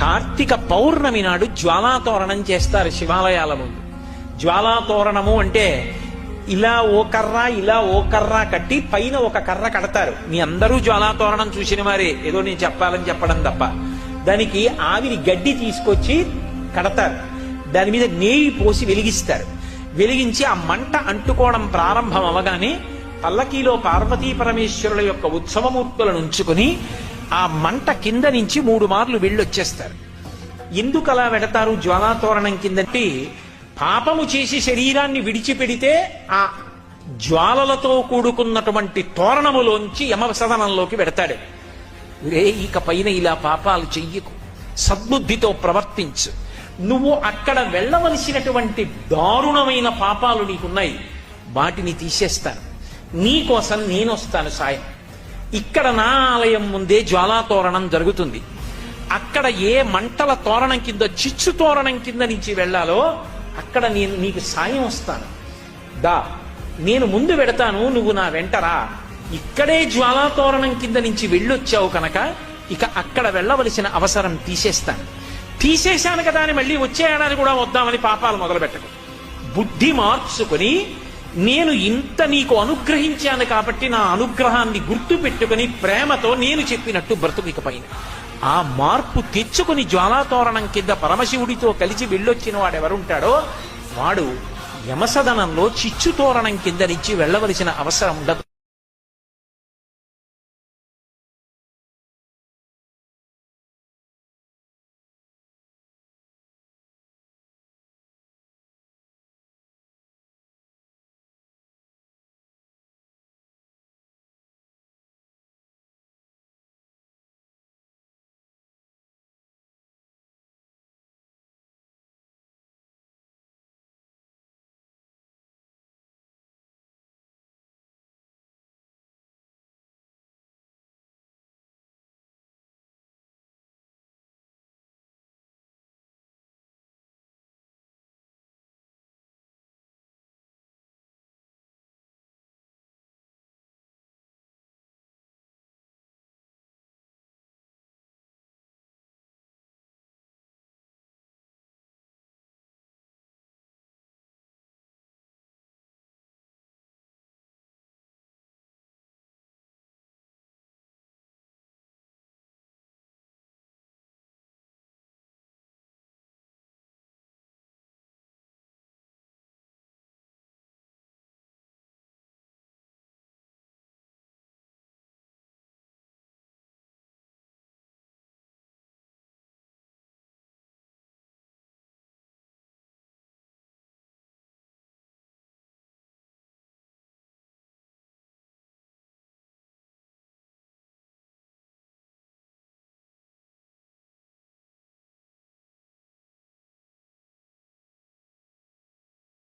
కార్తీక పౌర్ణమి నాడు జ్వాలాతోరణం చేస్తారు శివాలయాల ముందు. జ్వాలాతోరణము అంటే ఇలా ఓ కర్ర కట్టి పైన ఒక కర్ర కడతారు. మీ అందరూ జ్వాలాతోరణం చూసిన వారే, ఏదో నేను చెప్పాలని చెప్పడం తప్ప. దానికి ఆవిరి గడ్డి తీసుకొచ్చి కడతారు. దాని మీద నెయ్యి పోసి వెలిగిస్తారు. వెలిగించి ఆ మంట అంటుకోవడం ప్రారంభం అవగానే పల్లకీలో పార్వతీ పరమేశ్వరుల యొక్క ఉత్సవమూర్తులను ఉంచుకుని ఆ మంట కింద నుంచి 3 మార్లు వెళ్ళొచ్చేస్తారు. ఎందుకు అలా వెడతారు జ్వాలాతోరణం కిందంటే, పాపము చేసి శరీరాన్ని విడిచిపెడితే ఆ జ్వాలలతో కూడుకున్నటువంటి తోరణములోంచి యమసదనంలోకి వెడతాడు. ఇక పైన ఇలా పాపాలు చెయ్యకు, సద్బుద్ధితో ప్రవర్తించు, నువ్వు అక్కడ వెళ్ళవలసినటువంటి దారుణమైన పాపాలు నీకున్నాయి, వాటిని తీసేస్తాను, నీకోసం నేనొస్తాను సాయం. ఇక్కడ నా ఆలయం ముందే జ్వాలాతోరణం జరుగుతుంది. అక్కడ ఏ మంటల తోరణం కింద, చిచ్చు తోరణం కింద నుంచి వెళ్ళాలో అక్కడ నేను నీకు సాయం వస్తాను. నేను ముందు వెడతాను, నువ్వు నా వెంటరా. ఇక్కడే జ్వాలాతోరణం కింద నుంచి వెళ్ళొచ్చావు కనుక ఇక అక్కడ వెళ్ళవలసిన అవసరం తీసేశాను కదా అని మళ్ళీ వచ్చే ఏడాది కూడా వద్దామని పాపాలు మొదలుపెట్టకు. బుద్ధి మార్చుకుని నేను ఇంత నీకు అనుగ్రహించాను కాబట్టి నా అనుగ్రహాన్ని గుర్తు పెట్టుకుని ప్రేమతో నేను చెప్పినట్టు బ్రతుకు. ఇకపైన ఆ మార్పు తెచ్చుకుని జ్వాలాతోరణం కింద పరమశివుడితో కలిసి వెళ్ళొచ్చిన వాడెవరుంటాడో వాడు యమసదనంలో చిచ్చు తోరణం కింద నుంచి వెళ్ళవలసిన అవసరం ఉండదు.